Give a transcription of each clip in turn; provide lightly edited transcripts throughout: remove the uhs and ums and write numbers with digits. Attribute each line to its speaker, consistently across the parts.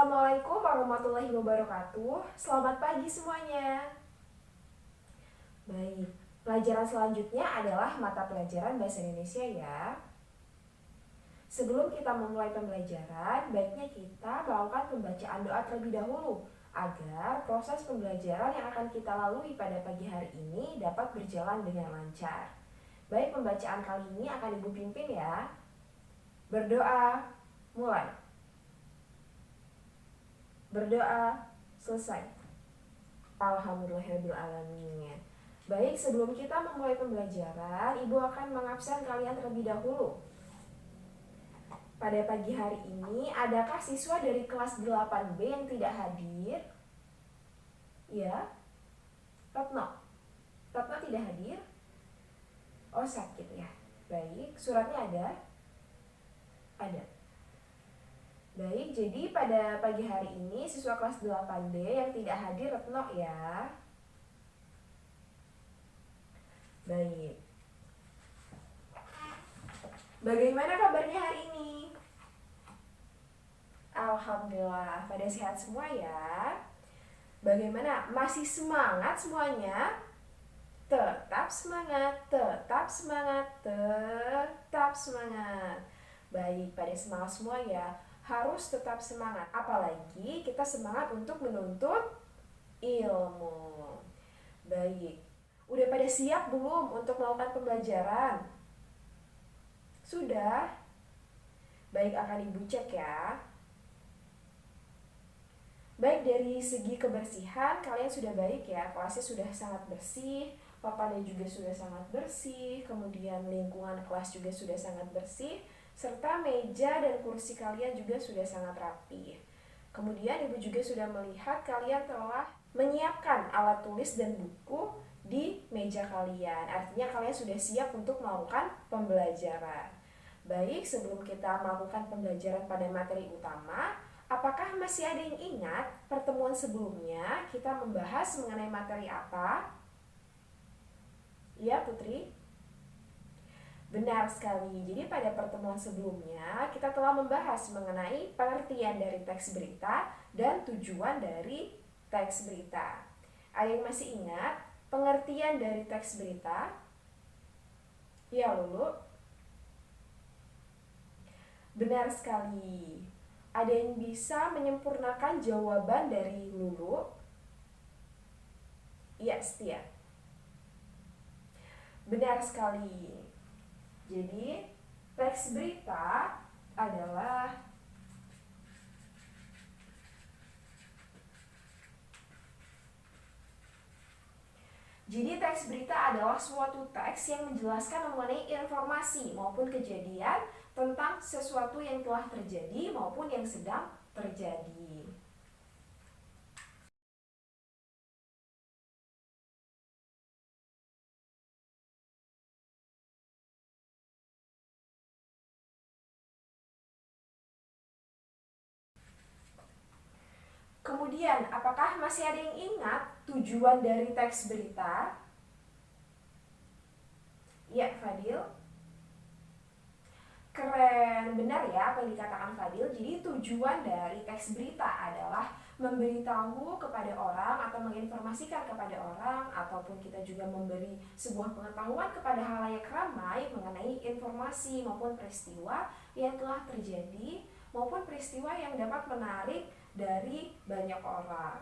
Speaker 1: Assalamualaikum warahmatullahi wabarakatuh. Selamat pagi semuanya. Baik, pelajaran selanjutnya adalah mata pelajaran Bahasa Indonesia ya. Sebelum kita memulai pembelajaran, baiknya kita melakukan pembacaan doa terlebih dahulu agar proses pembelajaran yang akan kita lalui pada pagi hari ini dapat berjalan dengan lancar. Baik, pembacaan kali ini akan Ibu pimpin ya. Berdoa, mulai. Berdoa, selesai. Alhamdulillahirrahmanirrahim. Baik, sebelum kita memulai pembelajaran, Ibu akan mengabsen kalian terlebih dahulu. Pada pagi hari ini, adakah siswa dari kelas 8B yang tidak hadir? Ya, Retno. Retno tidak hadir? Oh, sakit ya. Baik, suratnya ada? Ada. Baik, jadi pada pagi hari ini siswa kelas 8D yang tidak hadir Retno ya. Baik. Bagaimana kabarnya hari ini? Alhamdulillah, pada sehat semua ya. Bagaimana? Masih semangat semuanya? Tetap semangat, tetap semangat, tetap semangat. Baik, pada semangat semua ya. Harus tetap semangat, apalagi kita semangat untuk menuntut ilmu. Baik, udah pada siap belum untuk melakukan pembelajaran? Sudah? Baik, akan Ibu cek ya. Baik, dari segi kebersihan kalian sudah baik ya, kelasnya sudah sangat bersih, papannya juga sudah sangat bersih, kemudian lingkungan kelas juga sudah sangat bersih, serta meja dan kursi kalian juga sudah sangat rapi. Kemudian Ibu juga sudah melihat kalian telah menyiapkan alat tulis dan buku di meja kalian. Artinya kalian sudah siap untuk melakukan pembelajaran. Baik, sebelum kita melakukan pembelajaran pada materi utama, apakah masih ada yang ingat pertemuan sebelumnya kita membahas mengenai materi apa? Ya, Putri? Benar sekali. Jadi pada pertemuan sebelumnya kita telah membahas mengenai pengertian dari teks berita dan tujuan dari teks berita. Ada yang masih ingat pengertian dari teks berita? Ya, Lulu. Benar sekali. Ada yang bisa menyempurnakan jawaban dari Lulu? Iya, Setia. Benar sekali. Jadi, teks berita adalah suatu teks yang menjelaskan mengenai informasi maupun kejadian tentang sesuatu yang telah terjadi maupun yang sedang terjadi. Kemudian, apakah masih ada yang ingat tujuan dari teks berita? Ya, Fadil. Keren, benar ya apa yang dikatakan Fadil. Jadi tujuan dari teks berita adalah memberitahu kepada orang atau menginformasikan kepada orang, ataupun kita juga memberi sebuah pengetahuan kepada halayak ramai mengenai informasi maupun peristiwa yang telah terjadi maupun peristiwa yang dapat menarik dari banyak orang.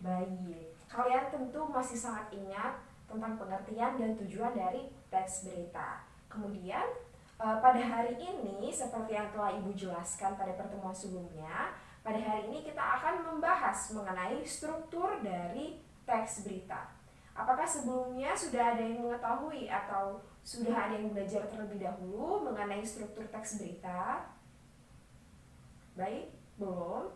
Speaker 1: Baik, kalian tentu masih sangat ingat tentang pengertian dan tujuan dari teks berita. Kemudian, pada hari ini, seperti yang telah Ibu jelaskan pada pertemuan sebelumnya, pada hari ini kita akan membahas mengenai struktur dari teks berita. Apakah sebelumnya sudah ada yang mengetahui atau sudah ada yang belajar terlebih dahulu mengenai struktur teks berita? Baik, belum?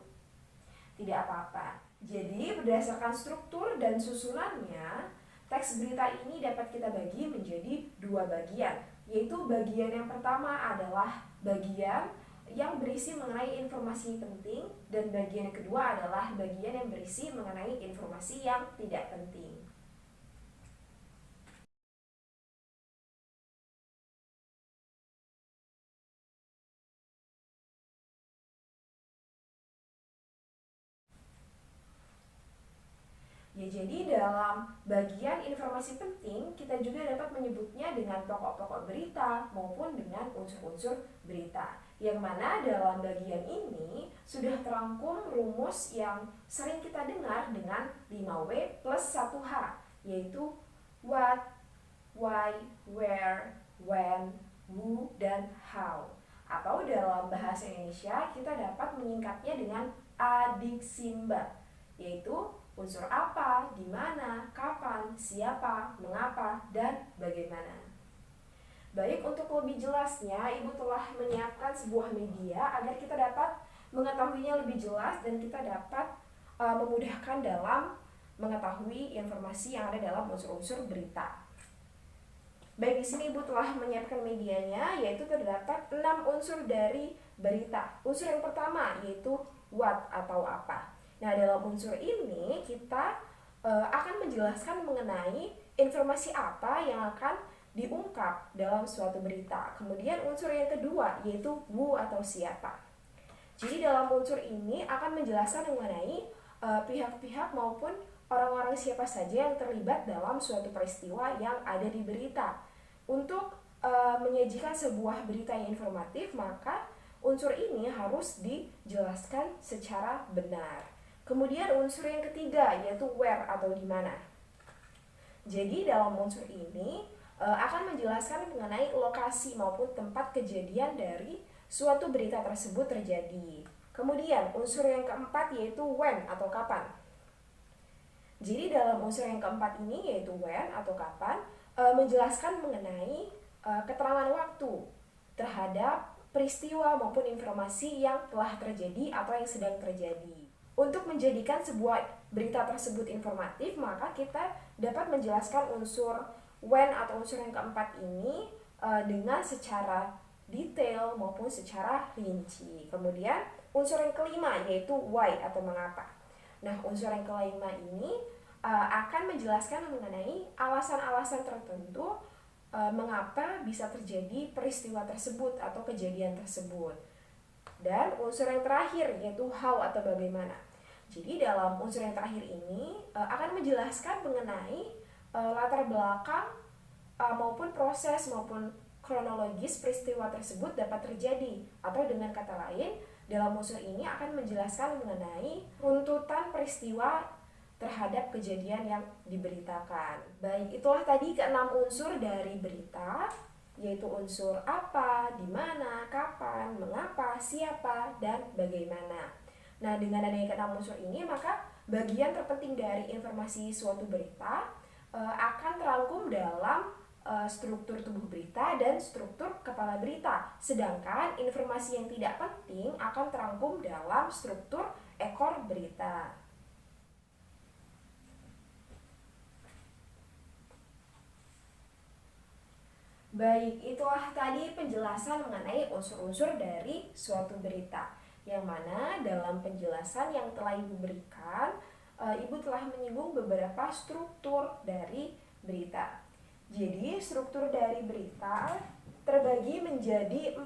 Speaker 1: Tidak apa-apa. Jadi, berdasarkan struktur dan susunannya, teks berita ini dapat kita bagi menjadi dua bagian, yaitu bagian yang pertama adalah bagian yang berisi mengenai informasi penting, dan bagian yang kedua adalah bagian yang berisi mengenai informasi yang tidak penting. Ya, jadi dalam bagian informasi penting, kita juga dapat menyebutnya dengan pokok-pokok berita maupun dengan unsur-unsur berita. Yang mana dalam bagian ini sudah terangkum rumus yang sering kita dengar dengan 5W plus 1H, yaitu what, why, where, when, who, dan how. Atau dalam bahasa Indonesia kita dapat menyingkatnya dengan adiksimba, yaitu unsur apa, di mana, kapan, siapa, mengapa, dan bagaimana. Baik, untuk lebih jelasnya, Ibu telah menyiapkan sebuah media agar kita dapat mengetahuinya lebih jelas dan kita dapat memudahkan dalam mengetahui informasi yang ada dalam unsur-unsur berita. Baik, di sini Ibu telah menyiapkan medianya, yaitu terdapat 6 unsur dari berita. Unsur yang pertama yaitu what atau apa. Nah, dalam unsur ini kita akan menjelaskan mengenai informasi apa yang akan diungkap dalam suatu berita. Kemudian unsur yang kedua yaitu who atau siapa. Jadi dalam unsur ini akan menjelaskan mengenai pihak-pihak maupun orang-orang siapa saja yang terlibat dalam suatu peristiwa yang ada di berita. Untuk menyajikan sebuah berita yang informatif, maka unsur ini harus dijelaskan secara benar. Kemudian unsur yang ketiga yaitu where atau di mana. Jadi dalam unsur ini akan menjelaskan mengenai lokasi maupun tempat kejadian dari suatu berita tersebut terjadi. Kemudian unsur yang keempat yaitu when atau kapan. Jadi dalam unsur yang keempat ini yaitu when atau kapan menjelaskan mengenai keterangan waktu terhadap peristiwa maupun informasi yang telah terjadi atau yang sedang terjadi. Untuk menjadikan sebuah berita tersebut informatif, maka kita dapat menjelaskan unsur when atau unsur yang keempat ini dengan secara detail maupun secara rinci. Kemudian unsur yang kelima yaitu why atau mengapa. Nah, unsur yang kelima ini akan menjelaskan mengenai alasan-alasan tertentu mengapa bisa terjadi peristiwa tersebut atau kejadian tersebut. Dan unsur yang terakhir yaitu how atau bagaimana. Jadi dalam unsur yang terakhir ini akan menjelaskan mengenai latar belakang maupun proses maupun kronologis peristiwa tersebut dapat terjadi. Atau dengan kata lain, dalam unsur ini akan menjelaskan mengenai runtutan peristiwa terhadap kejadian yang diberitakan. Baik, itulah tadi ke-6 unsur dari berita, yaitu unsur apa, di mana, kapan, mengapa, siapa, dan bagaimana. Nah, dengan adanya ke-6 unsur ini, maka bagian terpenting dari informasi suatu berita akan terangkum dalam struktur tubuh berita dan struktur kepala berita. Sedangkan informasi yang tidak penting akan terangkum dalam struktur ekor berita. Baik, itulah tadi penjelasan mengenai unsur-unsur dari suatu berita. Yang mana dalam penjelasan yang telah Ibu berikan, Ibu telah menyinggung beberapa struktur dari berita. Jadi struktur dari berita terbagi menjadi 4.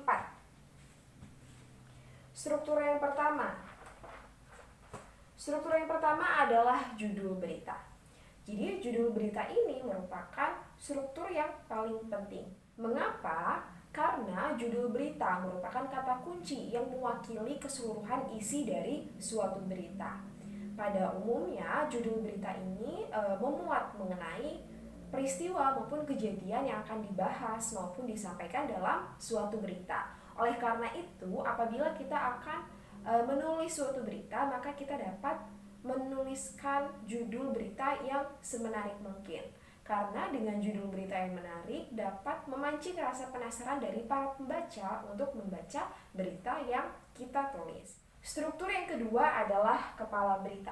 Speaker 1: Struktur yang pertama adalah judul berita. Jadi judul berita ini merupakan struktur yang paling penting. Mengapa? Karena judul berita merupakan kata kunci yang mewakili keseluruhan isi dari suatu berita. Pada umumnya, judul berita ini memuat mengenai peristiwa maupun kejadian yang akan dibahas maupun disampaikan dalam suatu berita. Oleh karena itu, apabila kita akan menulis suatu berita, maka kita dapat menuliskan judul berita yang semenarik mungkin. Karena dengan judul berita yang menarik dapat memancing rasa penasaran dari para pembaca untuk membaca berita yang kita tulis. Struktur yang kedua adalah kepala berita.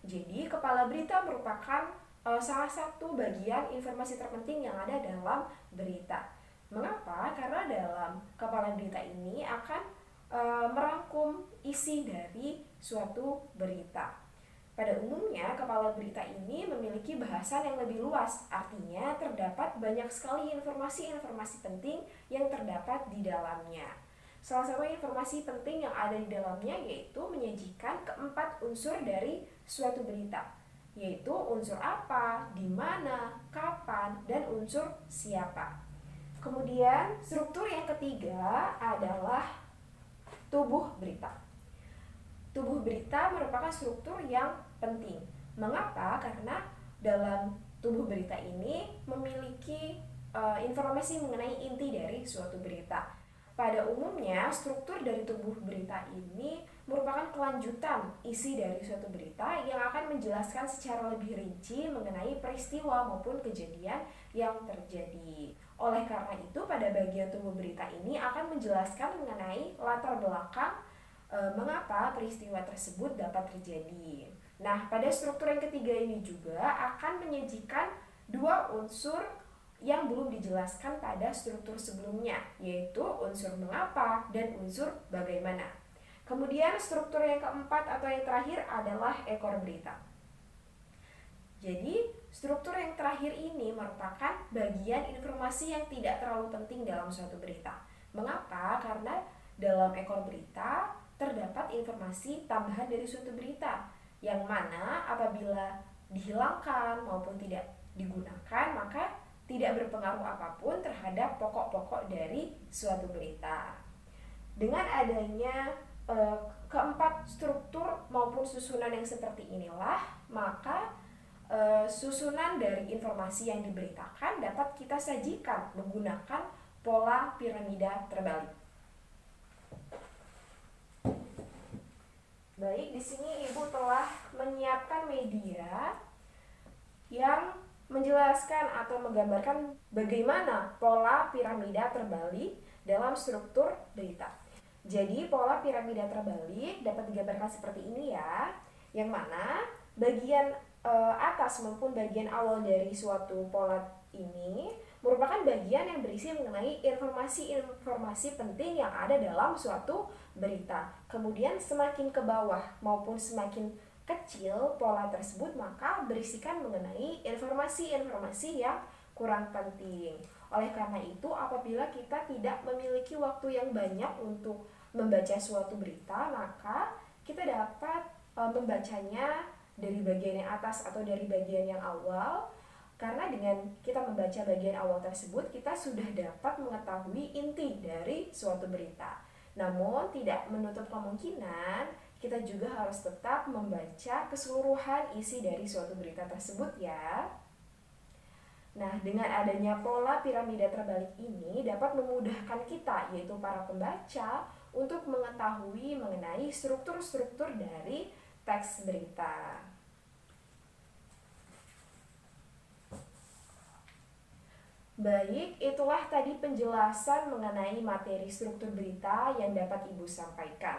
Speaker 1: Jadi kepala berita merupakan salah satu bagian informasi terpenting yang ada dalam berita. Mengapa? Karena dalam kepala berita ini akan merangkum isi dari suatu berita. Pada umumnya, kepala berita ini memiliki bahasan yang lebih luas, artinya terdapat banyak sekali informasi-informasi penting yang terdapat di dalamnya. Salah satu informasi penting yang ada di dalamnya yaitu menyajikan keempat unsur dari suatu berita, yaitu unsur apa, di mana, kapan, dan unsur siapa. Kemudian, struktur yang ketiga adalah tubuh berita. Tubuh berita merupakan struktur yang penting. Mengapa? Karena dalam tubuh berita ini memiliki informasi mengenai inti dari suatu berita. Pada umumnya, struktur dari tubuh berita ini merupakan kelanjutan isi dari suatu berita yang akan menjelaskan secara lebih rinci mengenai peristiwa maupun kejadian yang terjadi. Oleh karena itu, pada bagian tubuh berita ini akan menjelaskan mengenai latar belakang mengapa peristiwa tersebut dapat terjadi. Nah, pada struktur yang ketiga ini juga akan menyajikan dua unsur yang belum dijelaskan pada struktur sebelumnya, yaitu unsur mengapa dan unsur bagaimana. Kemudian struktur yang keempat atau yang terakhir adalah ekor berita. Jadi, struktur yang terakhir ini merupakan bagian informasi yang tidak terlalu penting dalam suatu berita. Mengapa? Karena dalam ekor berita terdapat informasi tambahan dari suatu berita, yang mana apabila dihilangkan maupun tidak digunakan, maka tidak berpengaruh apapun terhadap pokok-pokok dari suatu berita. Dengan adanya keempat struktur maupun susunan yang seperti inilah, maka susunan dari informasi yang diberitakan dapat kita sajikan menggunakan pola piramida terbalik. Baik, di sini Ibu telah menyiapkan media yang menjelaskan atau menggambarkan bagaimana pola piramida terbalik dalam struktur berita. Jadi pola piramida terbalik dapat digambarkan seperti ini ya, yang mana bagian atas maupun bagian awal dari suatu pola ini merupakan bagian yang berisi mengenai informasi-informasi penting yang ada dalam suatu berita. Kemudian semakin ke bawah maupun semakin kecil pola tersebut, maka berisikan mengenai informasi-informasi yang kurang penting. Oleh karena itu, apabila kita tidak memiliki waktu yang banyak untuk membaca suatu berita, maka kita dapat membacanya dari bagian yang atas atau dari bagian yang awal. Karena dengan kita membaca bagian awal tersebut, kita sudah dapat mengetahui inti dari suatu berita. Namun, tidak menutup kemungkinan kita juga harus tetap membaca keseluruhan isi dari suatu berita tersebut ya. Nah, dengan adanya pola piramida terbalik ini dapat memudahkan kita, yaitu para pembaca, untuk mengetahui mengenai struktur-struktur dari teks berita. Baik, itulah tadi penjelasan mengenai materi struktur berita yang dapat Ibu sampaikan.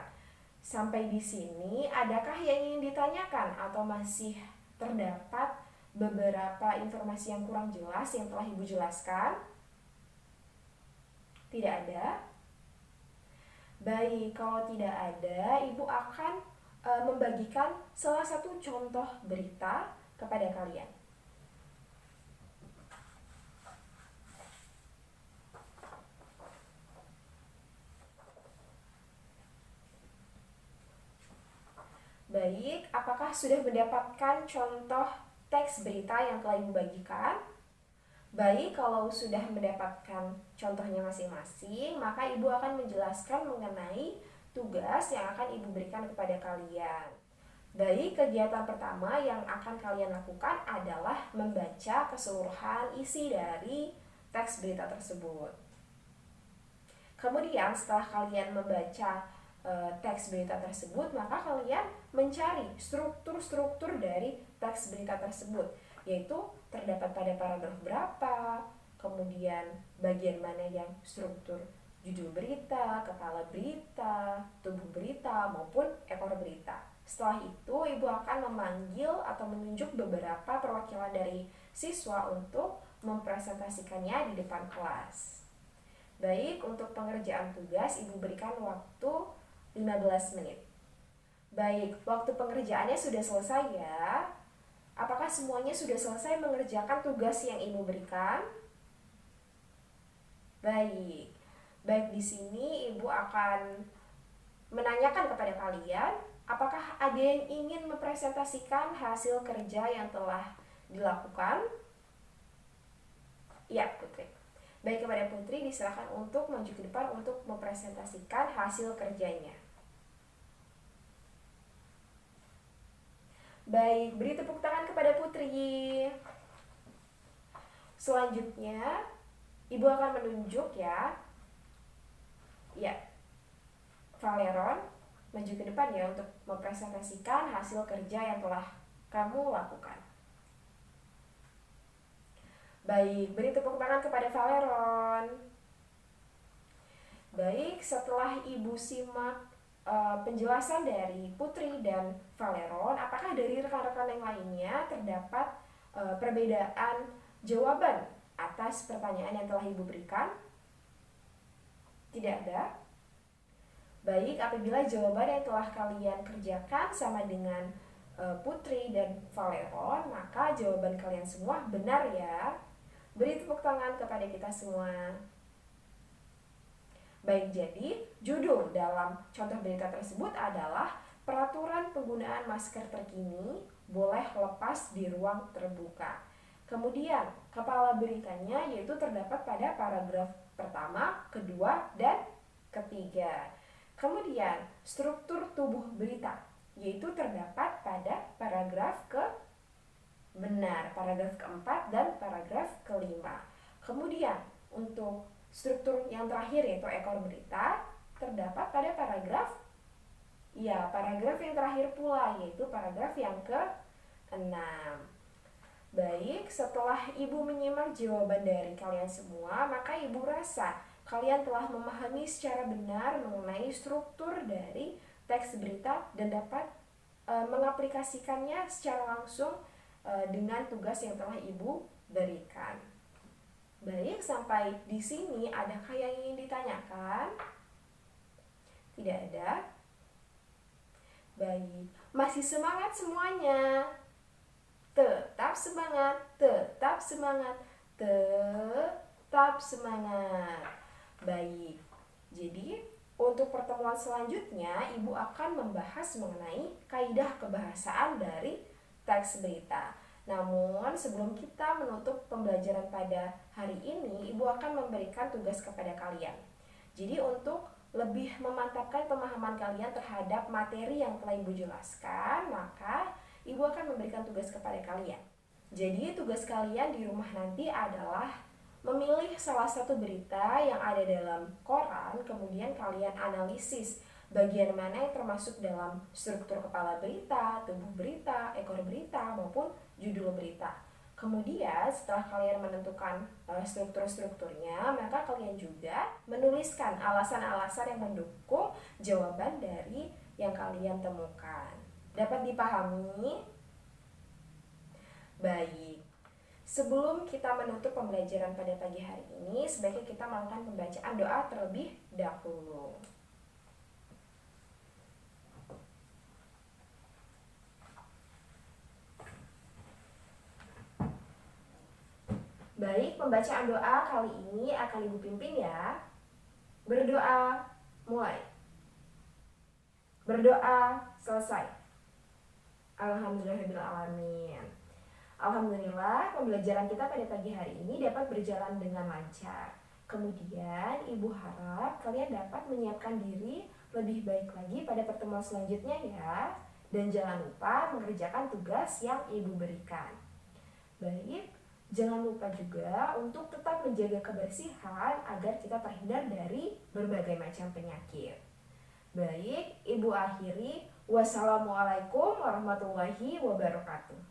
Speaker 1: Sampai di sini, adakah yang ingin ditanyakan atau masih terdapat beberapa informasi yang kurang jelas yang telah Ibu jelaskan? Tidak ada? Baik, kalau tidak ada, Ibu akan membagikan salah satu contoh berita kepada kalian. Baik, apakah sudah mendapatkan contoh teks berita yang telah Ibu bagikan? Baik, kalau sudah mendapatkan contohnya masing-masing, maka Ibu akan menjelaskan mengenai tugas yang akan Ibu berikan kepada kalian. Baik, kegiatan pertama yang akan kalian lakukan adalah membaca keseluruhan isi dari teks berita tersebut. Kemudian setelah kalian membaca teks berita tersebut, maka kalian mencari struktur-struktur dari teks berita tersebut, yaitu terdapat pada paragraf berapa, kemudian bagian mana yang struktur judul berita, kepala berita, tubuh berita, maupun ekor berita. Setelah itu, Ibu akan memanggil atau menunjuk beberapa perwakilan dari siswa untuk mempresentasikannya di depan kelas. Baik, untuk pengerjaan tugas, Ibu berikan waktu 15 menit. Baik, waktu pengerjaannya sudah selesai ya. Apakah semuanya sudah selesai mengerjakan tugas yang Ibu berikan? Baik. Baik, di sini Ibu akan menanyakan kepada kalian, apakah ada yang ingin mempresentasikan hasil kerja yang telah dilakukan? Ya, Putri. Baik, kepada Putri diserahkan untuk maju ke depan untuk mempresentasikan hasil kerjanya. Baik, beri tepuk tangan kepada Putri. Selanjutnya, Ibu akan menunjuk ya. Ya, Valeron, maju ke depan ya untuk mempresentasikan hasil kerja yang telah kamu lakukan. Baik, beri tepuk tangan kepada Valeron. Baik, setelah Ibu simak penjelasan dari Putri dan Valeron, apakah dari rekan-rekan yang lainnya terdapat perbedaan jawaban atas pertanyaan yang telah Ibu berikan? Tidak ada? Baik, apabila jawaban yang telah kalian kerjakan sama dengan Putri dan Valeron, maka jawaban kalian semua benar ya. Beri tepuk tangan kepada kita semua. Baik, jadi judul dalam contoh berita tersebut adalah Peraturan Penggunaan Masker Terkini Boleh Lepas di Ruang Terbuka. Kemudian, kepala beritanya yaitu terdapat pada paragraf pertama, kedua, dan ketiga. Kemudian, struktur tubuh berita yaitu terdapat pada paragraf paragraf keempat dan paragraf kelima. Kemudian, untuk struktur yang terakhir yaitu ekor berita terdapat pada paragraf yang terakhir pula yaitu paragraf yang ke-6. Baik, setelah Ibu menyimak jawaban dari kalian semua, maka Ibu rasa kalian telah memahami secara benar mengenai struktur dari teks berita dan dapat mengaplikasikannya secara langsung dengan tugas yang telah Ibu berikan. Baik, sampai di sini adakah yang ingin ditanyakan? Tidak ada? Baik, masih semangat semuanya? Tetap semangat, tetap semangat, tetap semangat. Baik, jadi untuk pertemuan selanjutnya Ibu akan membahas mengenai kaidah kebahasaan dari teks berita. Namun sebelum kita menutup pembelajaran pada hari ini, Ibu akan memberikan tugas kepada kalian. Jadi untuk lebih memantapkan pemahaman kalian terhadap materi yang telah Ibu jelaskan, maka Ibu akan memberikan tugas kepada kalian. Jadi tugas kalian di rumah nanti adalah memilih salah satu berita yang ada dalam koran, kemudian kalian analisis bagian mana yang termasuk dalam struktur kepala berita, tubuh berita, ekor berita, maupun judul berita. Kemudian setelah kalian menentukan struktur-strukturnya, maka kalian juga menuliskan alasan-alasan yang mendukung jawaban dari yang kalian temukan. Dapat dipahami? Baik. Sebelum kita menutup pembelajaran pada pagi hari ini, sebaiknya kita melakukan pembacaan doa terlebih dahulu. Baik, pembacaan doa kali ini akan Ibu pimpin ya. Berdoa, mulai. Berdoa, selesai. Alhamdulillahirrahmanirrahim. Alhamdulillah, pembelajaran kita pada pagi hari ini dapat berjalan dengan lancar. Kemudian, Ibu harap kalian dapat menyiapkan diri lebih baik lagi pada pertemuan selanjutnya ya. Dan jangan lupa mengerjakan tugas yang Ibu berikan. Baik, jangan lupa juga untuk tetap menjaga kebersihan agar kita terhindar dari berbagai macam penyakit. Baik, Ibu akhiri. Wassalamualaikum warahmatullahi wabarakatuh.